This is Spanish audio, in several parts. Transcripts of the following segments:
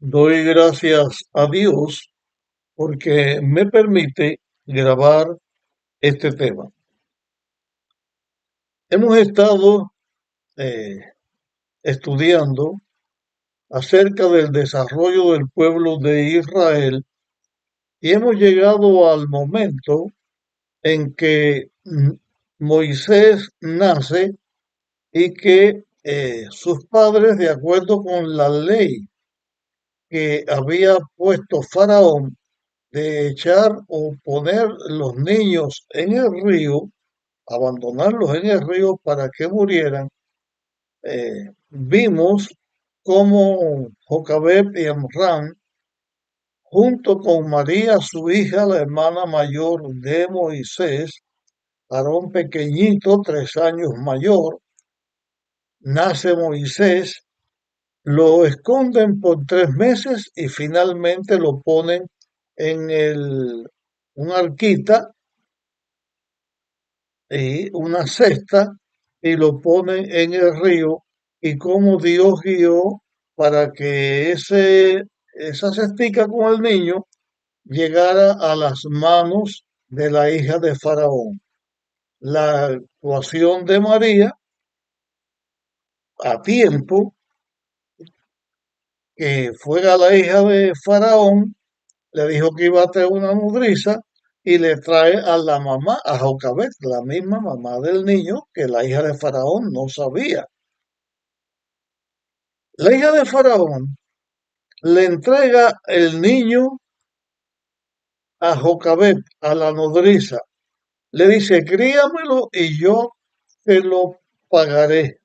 Doy gracias a Dios porque me permite grabar este tema. Hemos estado eh, estudiando acerca del desarrollo del pueblo de Israel y hemos llegado al momento en que Moisés nace y que sus padres, de acuerdo con la ley que había puesto Faraón, de echar o poner los niños en el río, abandonarlos en el río para que murieran, vimos cómo Jocabed y Amram, junto con María, su hija, la hermana mayor de Moisés, Aarón pequeñito, 3 años mayor, nace Moisés, lo esconden por 3 meses y finalmente lo ponen en un arquita y una cesta y lo ponen en el río y cómo Dios guió para que esa cestica con el niño llegara a las manos de la hija de Faraón. La actuación de María a tiempo, que fuera la hija de Faraón, le dijo que iba a traer una nodriza y le trae a la mamá, a Jocabet, la misma mamá del niño que la hija de Faraón no sabía. La hija de Faraón le entrega el niño a Jocabet, a la nodriza. Le dice, críamelo y yo te lo pagaré.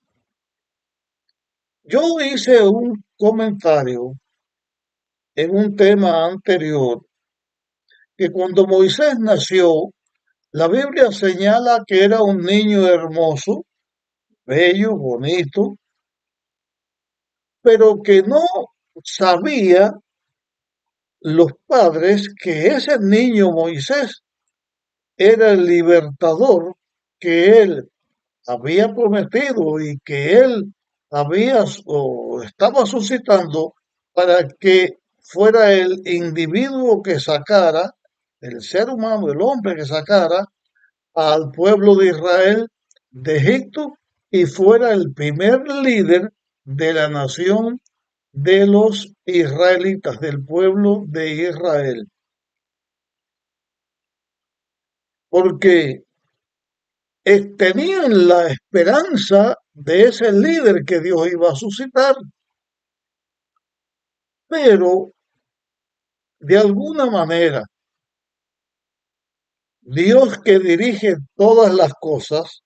Yo hice un comentario en un tema anterior que cuando Moisés nació, la Biblia señala que era un niño hermoso, bello, bonito, pero que no sabía los padres que ese niño Moisés era el libertador que él había prometido y que él había o estaba suscitando para que fuera el individuo que sacara, el ser humano, el hombre que sacara al pueblo de Israel de Egipto y fuera el primer líder de la nación de los israelitas, del pueblo de Israel. Porque tenían la esperanza de ese líder que Dios iba a suscitar, pero de alguna manera Dios, que dirige todas las cosas,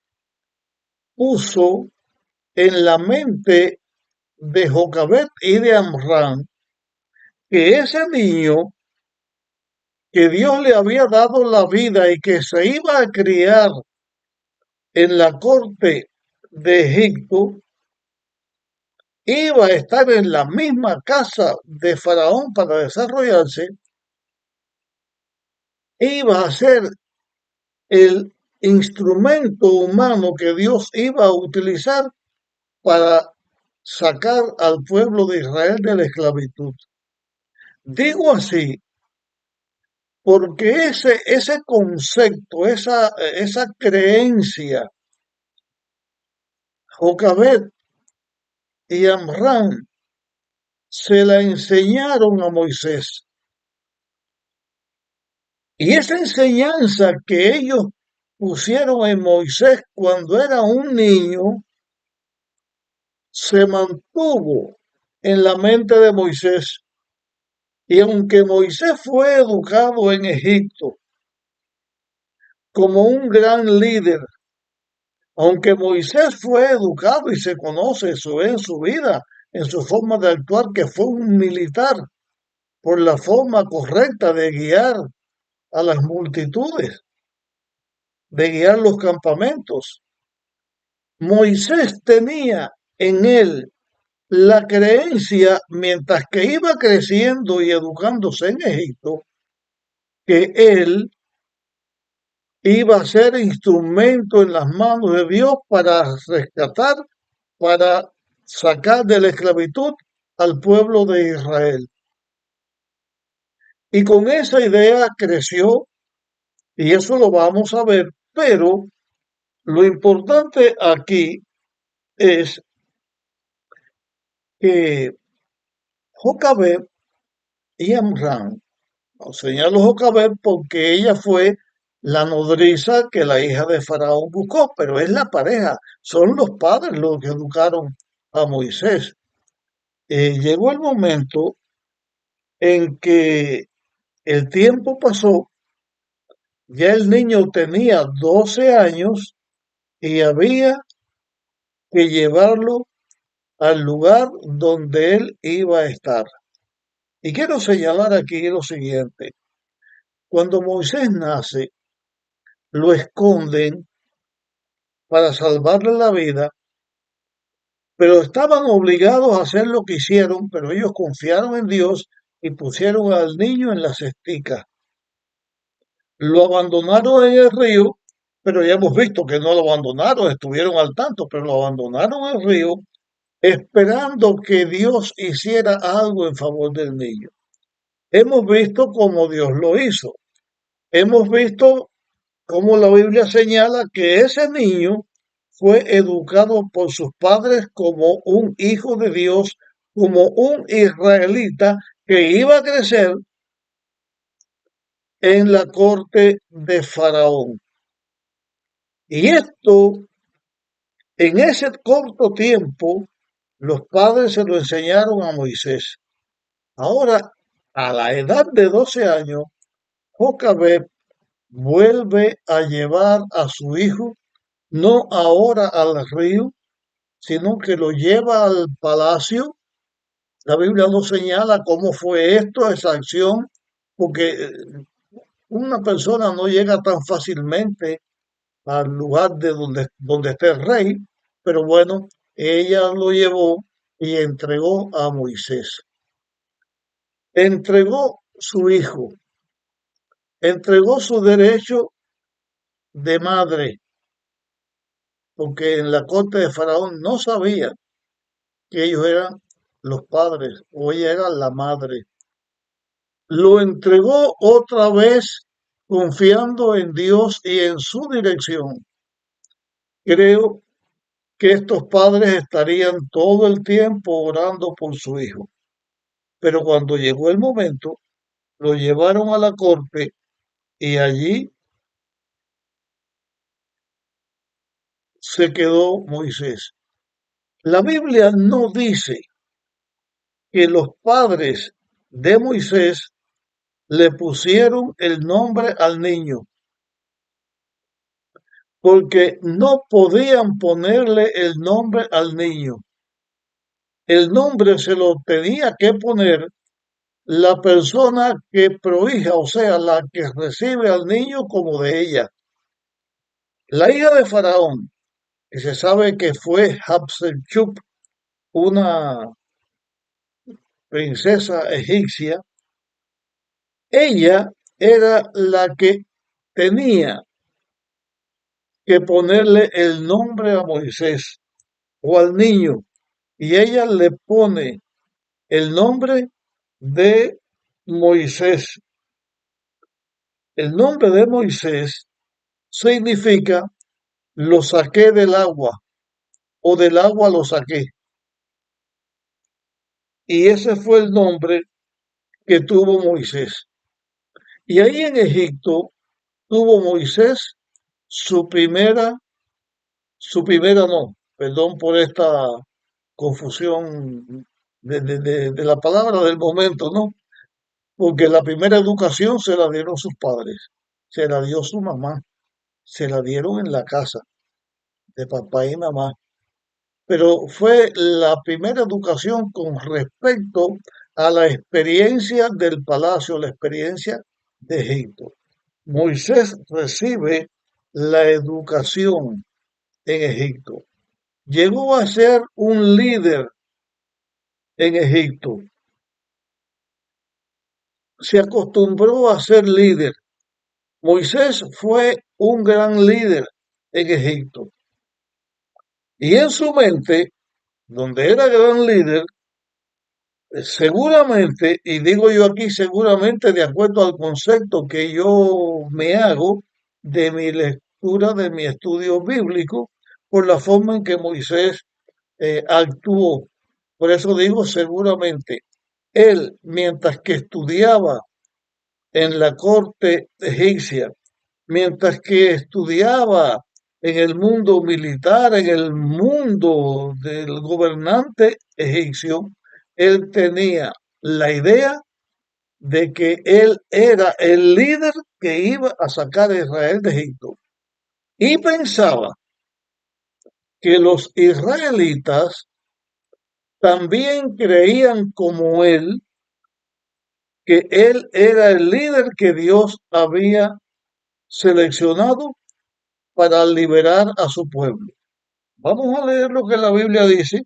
puso en la mente de Jocabet y de Amram que ese niño que Dios le había dado la vida y que se iba a criar en la corte de Egipto, iba a estar en la misma casa de Faraón para desarrollarse, iba a ser el instrumento humano que Dios iba a utilizar para sacar al pueblo de Israel de la esclavitud. Digo así porque ese concepto, esa creencia, Jocabet y Amram se la enseñaron a Moisés. Y esa enseñanza que ellos pusieron en Moisés cuando era un niño, se mantuvo en la mente de Moisés. Y aunque Moisés fue educado en Egipto como un gran líder, aunque Moisés fue educado y se conoce eso en su vida, en su forma de actuar, que fue un militar, por la forma correcta de guiar a las multitudes, de guiar los campamentos. Moisés tenía en él la creencia, mientras que iba creciendo y educándose en Egipto, que él iba a ser instrumento en las manos de Dios para rescatar, para sacar de la esclavitud al pueblo de Israel. Y con esa idea creció, y eso lo vamos a ver, pero lo importante aquí es que Jocabed y Amram, señalo Jocabed porque ella fue la nodriza que la hija de Faraón buscó, pero es la pareja, son los padres los que educaron a Moisés. Llegó el momento en que el tiempo pasó, ya el niño tenía 12 años y había que llevarlo al lugar donde él iba a estar. Y quiero señalar aquí lo siguiente. Cuando Moisés nace, lo esconden para salvarle la vida, pero estaban obligados a hacer lo que hicieron, pero ellos confiaron en Dios y pusieron al niño en la cestica. Lo abandonaron en el río, pero ya hemos visto que no lo abandonaron, estuvieron al tanto, pero lo abandonaron en el río esperando que Dios hiciera algo en favor del niño. Hemos visto cómo Dios lo hizo. Hemos visto cómo la Biblia señala que ese niño fue educado por sus padres como un hijo de Dios, como un israelita que iba a crecer en la corte de Faraón. Y esto, en ese corto tiempo, los padres se lo enseñaron a Moisés. Ahora, a la edad de 12 años, Jocabed vuelve a llevar a su hijo, no ahora al río, sino que lo lleva al palacio. La Biblia no señala cómo fue esto, esa acción, porque una persona no llega tan fácilmente al lugar de donde esté el rey, pero bueno, ella lo llevó y entregó a Moisés. Entregó su hijo, entregó su derecho de madre, porque en la corte de Faraón no sabía que ellos eran los padres o ella era la madre. Lo entregó otra vez confiando en Dios y en su dirección. Creo que estos padres estarían todo el tiempo orando por su hijo. Pero cuando llegó el momento, lo llevaron a la corte y allí se quedó Moisés. La Biblia no dice que los padres de Moisés le pusieron el nombre al niño, porque no podían ponerle el nombre al niño. El nombre se lo tenía que poner la persona que prohija, o sea, la que recibe al niño como de ella. La hija de Faraón, que se sabe que fue Hatshepsut, una princesa egipcia, ella era la que tenía que ponerle el nombre a Moisés o al niño, y ella le pone el nombre de Moisés. El nombre de Moisés significa lo saqué del agua o del agua lo saqué. Y ese fue el nombre que tuvo Moisés. Y ahí en Egipto tuvo Moisés su primera no, perdón por esta confusión de la palabra del momento, ¿no? Porque la primera educación se la dieron sus padres, se la dio su mamá, se la dieron en la casa de papá y mamá, pero fue la primera educación con respecto a la experiencia del palacio, la experiencia de Egipto. Moisés recibe la educación en Egipto. Llegó a ser un líder en Egipto. Se acostumbró a ser líder. Moisés fue un gran líder en Egipto. Y en su mente, donde era gran líder, Seguramente, y digo yo aquí seguramente de acuerdo al concepto que yo me hago de mi lectura, de mi estudio bíblico, por la forma en que Moisés actuó. Por eso digo seguramente, él, mientras que estudiaba en la corte egipcia, mientras que estudiaba en el mundo militar, en el mundo del gobernante egipcio, él tenía la idea de que él era el líder que iba a sacar a Israel de Egipto. Y pensaba que los israelitas también creían como él que él era el líder que Dios había seleccionado para liberar a su pueblo. Vamos a leer lo que la Biblia dice.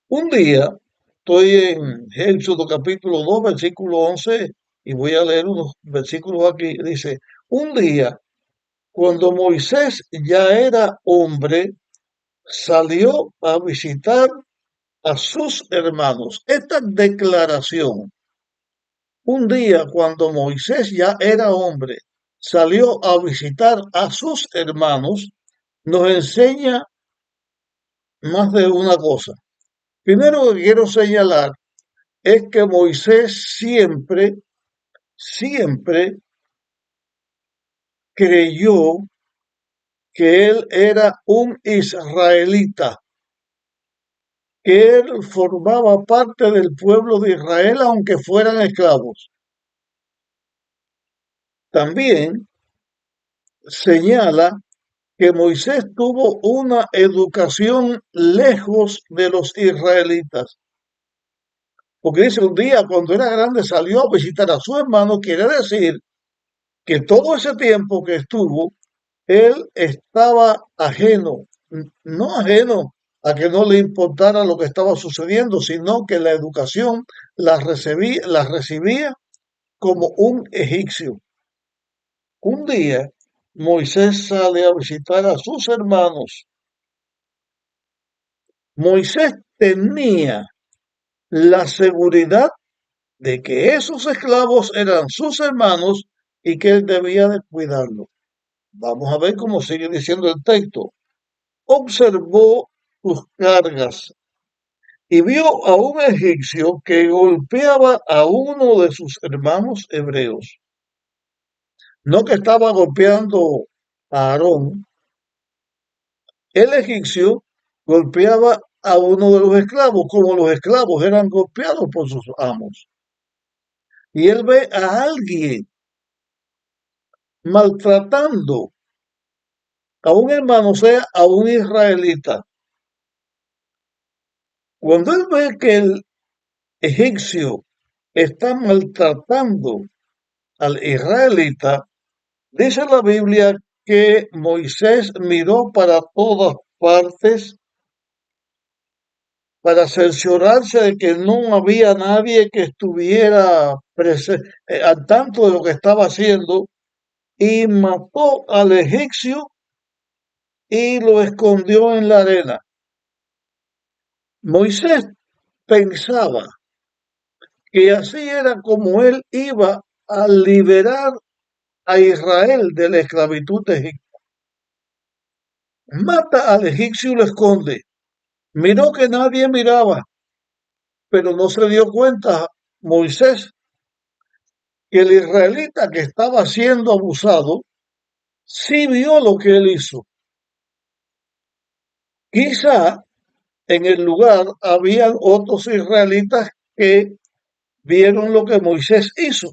Un día, estoy en Éxodo capítulo 2, versículo 11, y voy a leer unos versículos aquí. Dice, un día, cuando Moisés ya era hombre, salió a visitar a sus hermanos. Esta declaración, un día cuando Moisés ya era hombre, salió a visitar a sus hermanos, nos enseña más de una cosa. Primero que quiero señalar es que Moisés siempre creyó que él era un israelita, que él formaba parte del pueblo de Israel aunque fueran esclavos. También señala que Moisés tuvo una educación lejos de los israelitas. Porque dice un día cuando era grande salió a visitar a su hermano, quiere decir que todo ese tiempo que estuvo, él estaba ajeno, no ajeno a que no le importara lo que estaba sucediendo, sino que la educación la recibía como un egipcio. Un día Moisés sale a visitar a sus hermanos. Moisés tenía la seguridad de que esos esclavos eran sus hermanos y que él debía de cuidarlos. Vamos a ver cómo sigue diciendo el texto. Observó sus cargas y vio a un egipcio que golpeaba a uno de sus hermanos hebreos. No que estaba golpeando a Aarón, el egipcio golpeaba a uno de los esclavos, como los esclavos eran golpeados por sus amos. Y él ve a alguien maltratando a un hermano, o sea, a un israelita. Cuando él ve que el egipcio está maltratando al israelita, dice la Biblia que Moisés miró para todas partes para cerciorarse de que no había nadie que estuviera al tanto de lo que estaba haciendo y mató al egipcio y lo escondió en la arena. Moisés pensaba que así era como él iba a liberar a Israel de la esclavitud de Egipto. Mata al egipcio y lo esconde. Miró que nadie miraba, pero no se dio cuenta Moisés que el israelita que estaba siendo abusado sí vio lo que él hizo. Quizá en el lugar habían otros israelitas que vieron lo que Moisés hizo,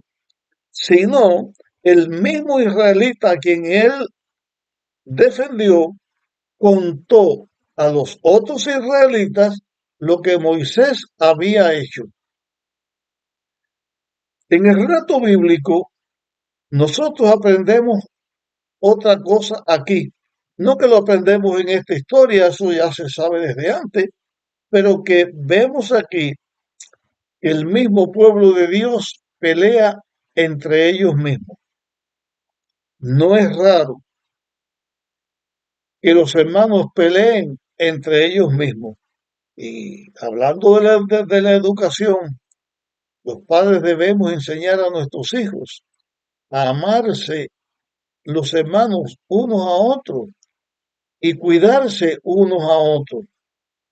sino el mismo israelita a quien él defendió contó a los otros israelitas lo que Moisés había hecho. En el relato bíblico, nosotros aprendemos otra cosa aquí. No que lo aprendemos en esta historia, eso ya se sabe desde antes, pero que vemos aquí que el mismo pueblo de Dios pelea entre ellos mismos. No es raro que los hermanos peleen entre ellos mismos. Y hablando de la educación, los padres debemos enseñar a nuestros hijos a amarse los hermanos unos a otros y cuidarse unos a otros,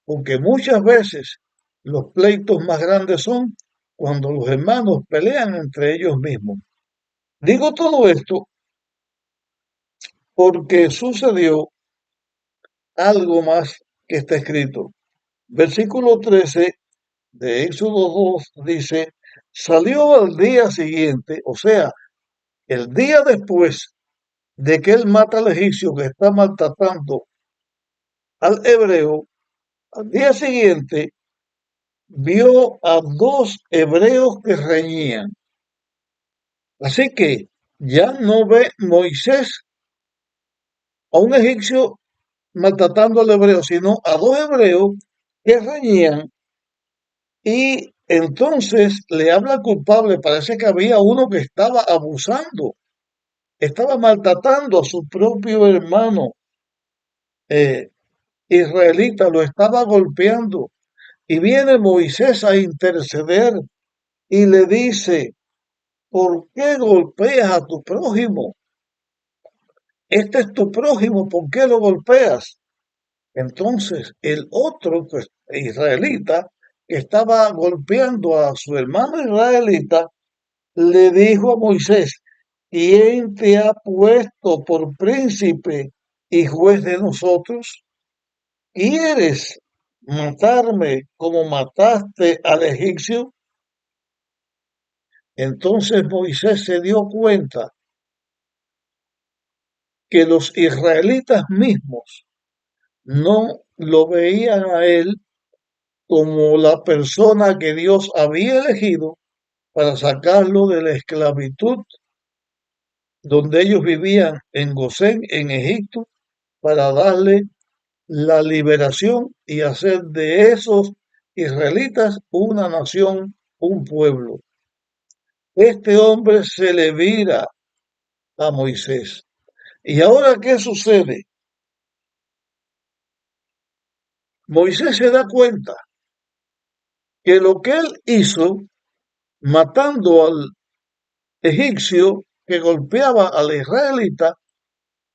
porque muchas veces los pleitos más grandes son cuando los hermanos pelean entre ellos mismos. Digo todo esto porque sucedió algo más que está escrito. Versículo 13 de Éxodo 2 dice, salió al día siguiente, o sea, el día después de que él mata al egipcio que está maltratando al hebreo, al día siguiente vio a dos hebreos que reñían. Así que ya no ve Moisés a un egipcio maltratando al hebreo, sino a dos hebreos que reñían y entonces le habla al culpable. Parece que había uno que estaba abusando, estaba maltratando a su propio hermano eh, israelita, lo estaba golpeando. Y viene Moisés a interceder y le dice, ¿por qué golpeas a tu prójimo? Este es tu prójimo, ¿por qué lo golpeas? Entonces el otro pues, israelita que estaba golpeando a su hermano israelita le dijo a Moisés, ¿quién te ha puesto por príncipe y juez de nosotros? ¿Quieres matarme como mataste al egipcio? Entonces Moisés se dio cuenta que los israelitas mismos no lo veían a él como la persona que Dios había elegido para sacarlo de la esclavitud donde ellos vivían en Gosén, en Egipto, para darle la liberación y hacer de esos israelitas una nación, un pueblo. Este hombre se le vira a Moisés. ¿Y ahora qué sucede? Moisés se da cuenta que lo que él hizo, matando al egipcio que golpeaba al israelita,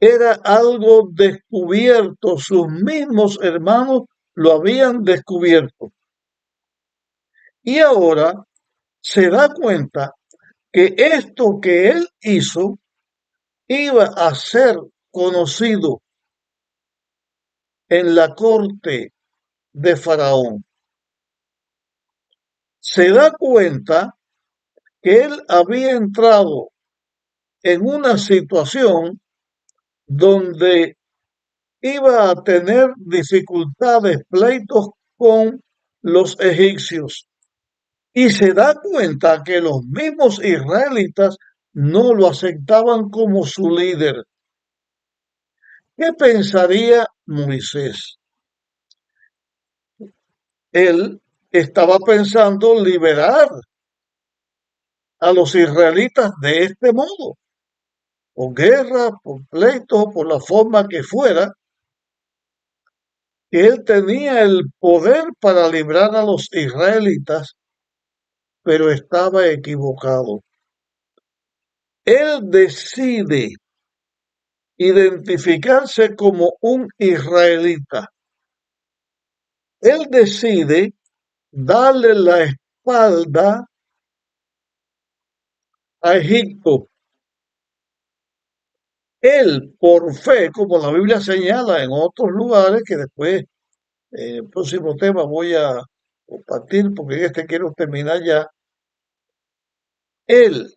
era algo descubierto. Sus mismos hermanos lo habían descubierto. Y ahora se da cuenta que esto que él hizo iba a ser conocido en la corte de Faraón. Se da cuenta que él había entrado en una situación donde iba a tener dificultades, pleitos con los egipcios. Y se da cuenta que los mismos israelitas no lo aceptaban como su líder. ¿Qué pensaría Moisés? Él estaba pensando liberar a los israelitas de este modo, por guerra, por pleito, por la forma que fuera, que él tenía el poder para librar a los israelitas, pero estaba equivocado. Él decide identificarse como un israelita. Él decide darle la espalda a Egipto. Él, por fe, como la Biblia señala en otros lugares, que después en el próximo tema voy a compartir, porque en este quiero terminar ya, él,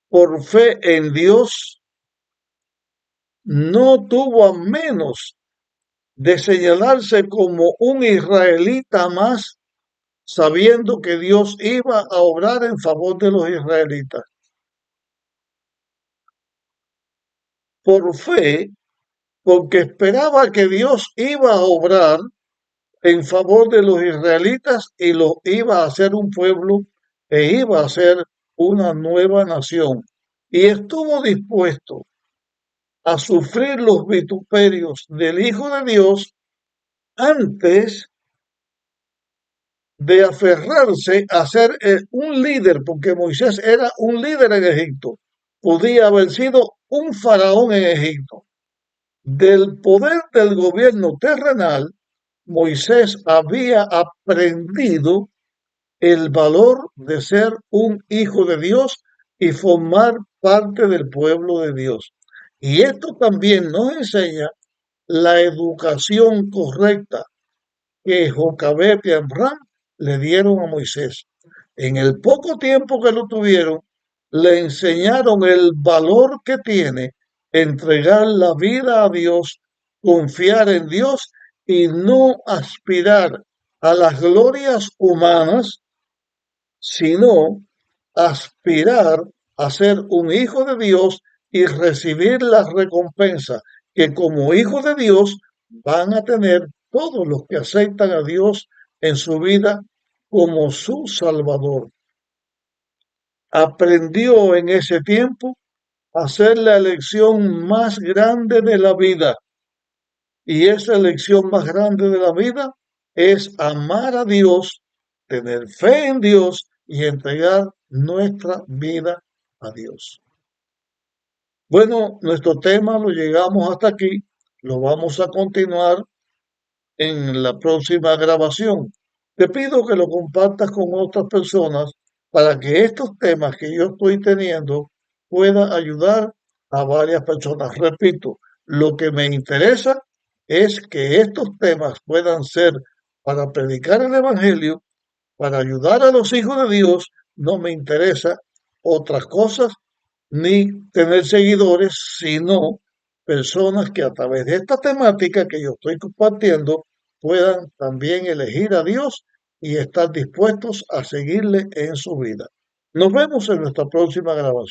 por fe en Dios, no tuvo a menos de señalarse como un israelita más, sabiendo que Dios iba a obrar en favor de los israelitas. Por fe, porque esperaba que Dios iba a obrar en favor de los israelitas y los iba a hacer un pueblo e iba a ser una nueva nación. Y estuvo dispuesto a sufrir los vituperios del Hijo de Dios antes de aferrarse a ser un líder, porque Moisés era un líder en Egipto. Podía haber sido un faraón en Egipto. Del poder del gobierno terrenal, Moisés había aprendido el valor de ser un hijo de Dios y formar parte del pueblo de Dios. Y esto también nos enseña la educación correcta que Jocabed y Amram le dieron a Moisés. En el poco tiempo que lo tuvieron, le enseñaron el valor que tiene entregar la vida a Dios, confiar en Dios y no aspirar a las glorias humanas, sino aspirar a ser un hijo de Dios y recibir las recompensas que como hijos de Dios van a tener todos los que aceptan a Dios en su vida como su Salvador. Aprendió en ese tiempo a hacer la elección más grande de la vida, y esa elección más grande de la vida es amar a Dios, tener fe en Dios y entregar nuestra vida a Dios. Bueno, nuestro tema lo llegamos hasta aquí. Lo vamos a continuar en la próxima grabación. Te pido que lo compartas con otras personas para que estos temas que yo estoy teniendo puedan ayudar a varias personas. Repito, lo que me interesa es que estos temas puedan ser para predicar el Evangelio, para ayudar a los hijos de Dios. No me interesa otras cosas ni tener seguidores, sino personas que a través de esta temática que yo estoy compartiendo puedan también elegir a Dios y estar dispuestos a seguirle en su vida. Nos vemos en nuestra próxima grabación.